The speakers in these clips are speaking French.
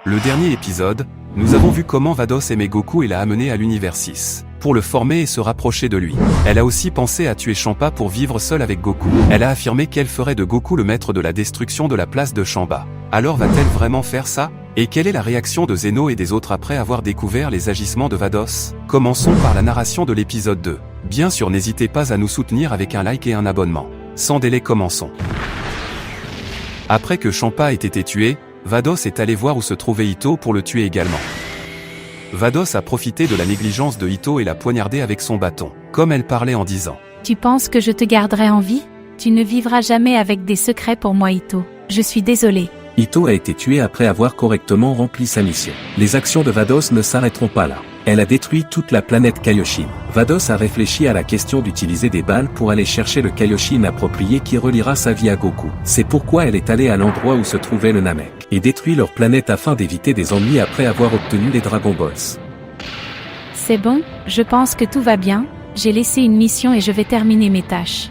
Le dernier épisode, nous avons vu comment Vados aimait Goku et l'a amené à l'univers 6, pour le former et se rapprocher de lui. Elle a aussi pensé à tuer Champa pour vivre seule avec Goku. Elle a affirmé qu'elle ferait de Goku le maître de la destruction de la place de Champa. Alors va-t-elle vraiment faire ça? Et quelle est la réaction de Zeno et des autres après avoir découvert les agissements de Vados? Commençons par la narration de l'épisode 2. Bien sûr, n'hésitez pas à nous soutenir avec un like et un abonnement. Sans délai, commençons. Après que Champa ait été tué, Vados est allé voir où se trouvait Itto pour le tuer également. Vados a profité de la négligence de Itto et l'a poignardé avec son bâton, comme elle parlait en disant « Tu penses que je te garderai en vie? Tu ne vivras jamais avec des secrets pour moi, Itto. Je suis désolé. » Itto a été tué après avoir correctement rempli sa mission. Les actions de Vados ne s'arrêteront pas là. Elle a détruit toute la planète Kaioshin. Vados a réfléchi à la question d'utiliser des balles pour aller chercher le Kaioshin approprié qui reliera sa vie à Goku. C'est pourquoi elle est allée à l'endroit où se trouvait le Namek, et détruit leur planète afin d'éviter des ennuis après avoir obtenu les Dragon Balls. C'est bon, je pense que tout va bien, j'ai laissé une mission et je vais terminer mes tâches.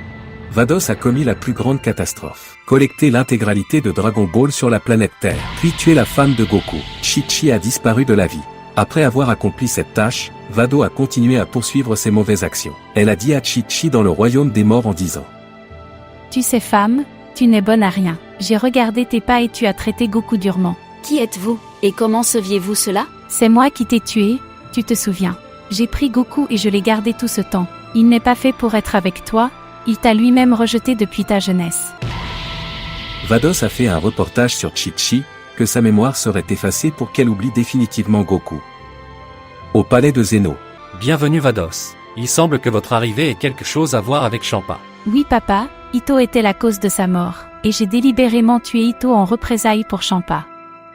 Vados a commis la plus grande catastrophe. Collecter l'intégralité de Dragon Ball sur la planète Terre, puis tuer la femme de Goku. Chi-Chi a disparu de la vie. Après avoir accompli cette tâche, Vado a continué à poursuivre ses mauvaises actions. Elle a dit à Chi-Chi dans le royaume des morts en disant « Tu sais femme, tu n'es bonne à rien. J'ai regardé tes pas et tu as traité Goku durement. » Qui êtes-vous? Et comment saviez-vous cela? C'est moi qui t'ai tué, tu te souviens. J'ai pris Goku et je l'ai gardé tout ce temps. Il n'est pas fait pour être avec toi, il t'a lui-même rejeté depuis ta jeunesse. Vados a fait un reportage sur Chi-Chi, que sa mémoire serait effacée pour qu'elle oublie définitivement Goku. Au palais de Zeno. Bienvenue Vados. Il semble que votre arrivée ait quelque chose à voir avec Champa. Oui papa, Itto était la cause de sa mort, et j'ai délibérément tué Itto en représailles pour Champa.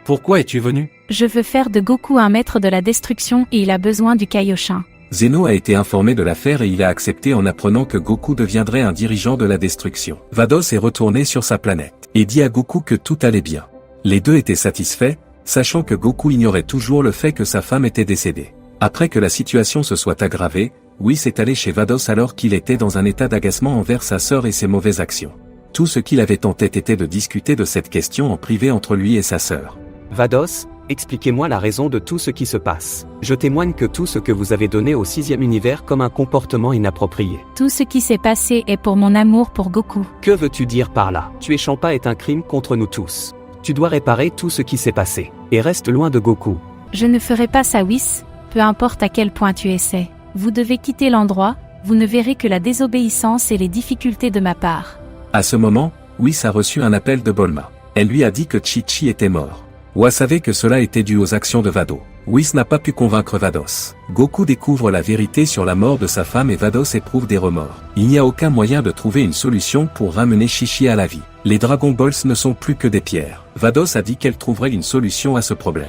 Pourquoi es-tu venu? Je veux faire de Goku un maître de la destruction et il a besoin du Kaioshin. Zeno a été informé de l'affaire et il a accepté en apprenant que Goku deviendrait un dirigeant de la destruction. Vados est retourné sur sa planète, et dit à Goku que tout allait bien. Les deux étaient satisfaits, sachant que Goku ignorait toujours le fait que sa femme était décédée. Après que la situation se soit aggravée, Whis est allé chez Vados alors qu'il était dans un état d'agacement envers sa sœur et ses mauvaises actions. Tout ce qu'il avait en tête était de discuter de cette question en privé entre lui et sa sœur. Vados, expliquez-moi la raison de tout ce qui se passe. Je témoigne que tout ce que vous avez donné au 6e univers comme un comportement inapproprié. Tout ce qui s'est passé est pour mon amour pour Goku. Que veux-tu dire par là? Tuer Champa est un crime contre nous tous. Tu dois réparer tout ce qui s'est passé, et reste loin de Goku. Je ne ferai pas ça Whis, peu importe à quel point tu essaies. Vous devez quitter l'endroit, vous ne verrez que la désobéissance et les difficultés de ma part. À ce moment, Whis a reçu un appel de Bulma. Elle lui a dit que Chi-Chi était mort. Wa savait que cela était dû aux actions de Vado. Whis n'a pas pu convaincre Vados. Goku découvre la vérité sur la mort de sa femme et Vados éprouve des remords. Il n'y a aucun moyen de trouver une solution pour ramener Chi-Chi à la vie. Les Dragon Balls ne sont plus que des pierres. Vados a dit qu'elle trouverait une solution à ce problème.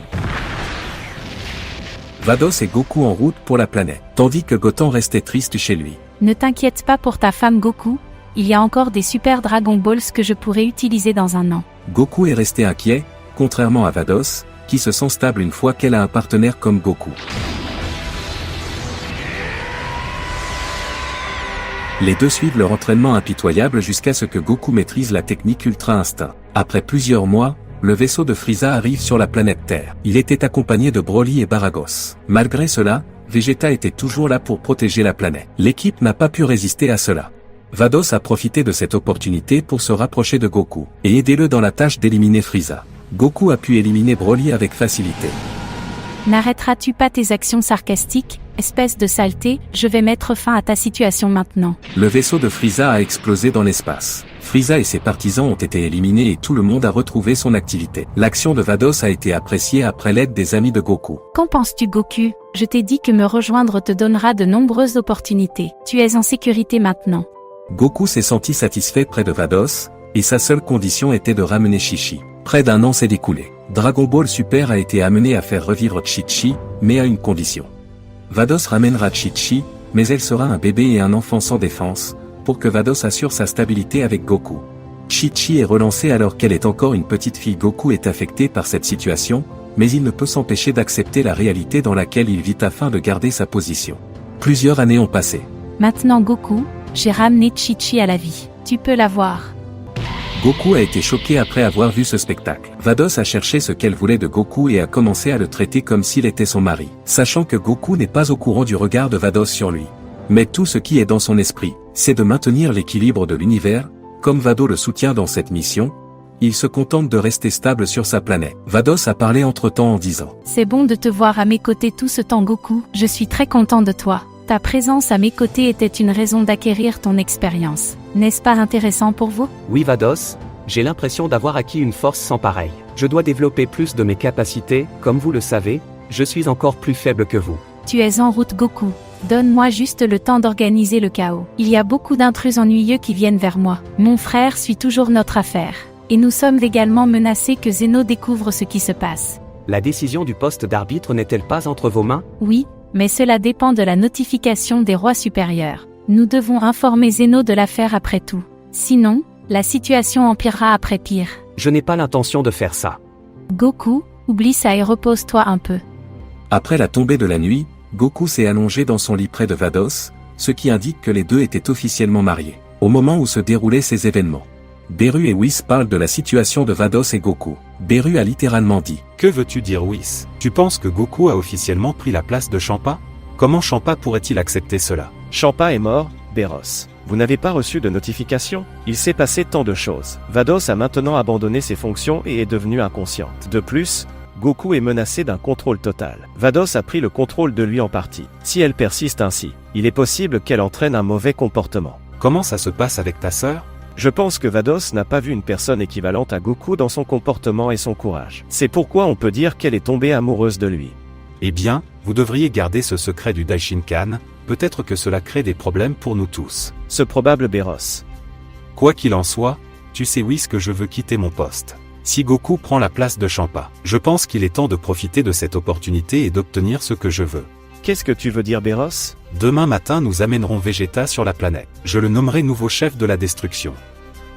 Vados et Goku en route pour la planète, tandis que Goten restait triste chez lui. Ne t'inquiète pas pour ta femme Goku, il y a encore des super Dragon Balls que je pourrais utiliser dans un an. Goku est resté inquiet, contrairement à Vados, qui se sent stable une fois qu'elle a un partenaire comme Goku. Les deux suivent leur entraînement impitoyable jusqu'à ce que Goku maîtrise la technique Ultra Instinct. Après plusieurs mois, le vaisseau de Frieza arrive sur la planète Terre. Il était accompagné de Broly et Baragos. Malgré cela, Vegeta était toujours là pour protéger la planète. L'équipe n'a pas pu résister à cela. Vados a profité de cette opportunité pour se rapprocher de Goku, et aider-le dans la tâche d'éliminer Frieza. Goku a pu éliminer Broly avec facilité. N'arrêteras-tu pas tes actions sarcastiques, espèce de saleté? Je vais mettre fin à ta situation maintenant. Le vaisseau de Frieza a explosé dans l'espace. Frieza et ses partisans ont été éliminés et tout le monde a retrouvé son activité. L'action de Vados a été appréciée après l'aide des amis de Goku. Qu'en penses-tu Goku? Je t'ai dit que me rejoindre te donnera de nombreuses opportunités. Tu es en sécurité maintenant. Goku s'est senti satisfait près de Vados, et sa seule condition était de ramener Chi-Chi. Près d'un an s'est écoulé. Dragon Ball Super a été amené à faire revivre Chi-Chi, mais à une condition. Vados ramènera Chi-Chi, mais elle sera un bébé et un enfant sans défense, pour que Vados assure sa stabilité avec Goku. Chi-Chi est relancée alors qu'elle est encore une petite fille. Goku est affecté par cette situation, mais il ne peut s'empêcher d'accepter la réalité dans laquelle il vit afin de garder sa position. Plusieurs années ont passé. Maintenant Goku, j'ai ramené Chi-Chi à la vie. Tu peux la voir. Goku a été choqué après avoir vu ce spectacle. Vados a cherché ce qu'elle voulait de Goku et a commencé à le traiter comme s'il était son mari, sachant que Goku n'est pas au courant du regard de Vados sur lui. Mais tout ce qui est dans son esprit, c'est de maintenir l'équilibre de l'univers, comme Vados le soutient dans cette mission. Il se contente de rester stable sur sa planète. Vados a parlé entre-temps en disant « C'est bon de te voir à mes côtés tout ce temps Goku, je suis très content de toi. Ta présence à mes côtés était une raison d'acquérir ton expérience. N'est-ce pas intéressant pour vous? Oui Vados, j'ai l'impression d'avoir acquis une force sans pareille. Je dois développer plus de mes capacités, comme vous le savez, je suis encore plus faible que vous. Tu es en route Goku. Donne-moi juste le temps d'organiser le chaos. Il y a beaucoup d'intrus ennuyeux qui viennent vers moi. Mon frère suit toujours notre affaire. Et nous sommes également menacés que Zeno découvre ce qui se passe. La décision du poste d'arbitre n'est-elle pas entre vos mains? Oui, mais cela dépend de la notification des rois supérieurs. Nous devons informer Zeno de l'affaire après tout. Sinon, la situation empirera après pire. Je n'ai pas l'intention de faire ça. Goku, oublie ça et repose-toi un peu. Après la tombée de la nuit, Goku s'est allongé dans son lit près de Vados, ce qui indique que les deux étaient officiellement mariés. Au moment où se déroulaient ces événements, Beru et Whis parlent de la situation de Vados et Goku. Beru a littéralement dit « Que veux-tu dire Whis? Tu penses que Goku a officiellement pris la place de Champa? Comment Champa pourrait-il accepter cela? Champa est mort, Beros. Vous n'avez pas reçu de notification? Il s'est passé tant de choses. Vados a maintenant abandonné ses fonctions et est devenue inconsciente. De plus, Goku est menacé d'un contrôle total. Vados a pris le contrôle de lui en partie. Si elle persiste ainsi, il est possible qu'elle entraîne un mauvais comportement. Comment ça se passe avec ta sœur? Je pense que Vados n'a pas vu une personne équivalente à Goku dans son comportement et son courage. C'est pourquoi on peut dire qu'elle est tombée amoureuse de lui. Eh bien, vous devriez garder ce secret du Daishinkan, peut-être que cela crée des problèmes pour nous tous. Ce probable Beros. Quoi qu'il en soit, tu sais Whis que je veux quitter mon poste. Si Goku prend la place de Champa, je pense qu'il est temps de profiter de cette opportunité et d'obtenir ce que je veux. Qu'est-ce que tu veux dire Beros? Demain matin nous amènerons Vegeta sur la planète. Je le nommerai nouveau chef de la destruction.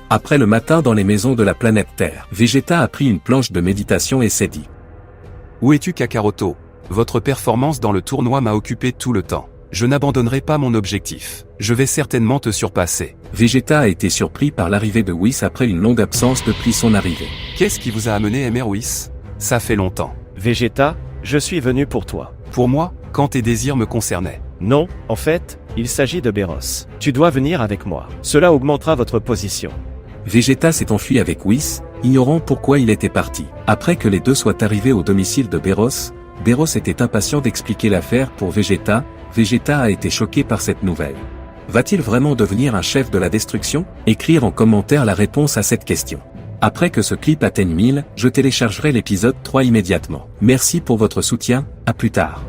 Après le matin dans les maisons de la planète Terre, Vegeta a pris une planche de méditation et s'est dit « Où es-tu Kakaroto? Votre performance dans le tournoi m'a occupé tout le temps. Je n'abandonnerai pas mon objectif. Je vais certainement te surpasser. » Vegeta a été surpris par l'arrivée de Whis après une longue absence depuis son arrivée. Qu'est-ce qui vous a amené Mr. Whis? Ça fait longtemps. Vegeta, je suis venu pour toi. Pour moi, quand tes désirs me concernaient. Non, en fait, il s'agit de Beros. Tu dois venir avec moi. Cela augmentera votre position. Vegeta s'est enfui avec Whis, ignorant pourquoi il était parti. Après que les deux soient arrivés au domicile de Beros, Beros était impatient d'expliquer l'affaire pour Vegeta. Vegeta a été choqué par cette nouvelle. Va-t-il vraiment devenir un chef de la destruction? Écrire en commentaire la réponse à cette question. Après que ce clip atteigne 1000, je téléchargerai l'épisode 3 immédiatement. Merci pour votre soutien, à plus tard.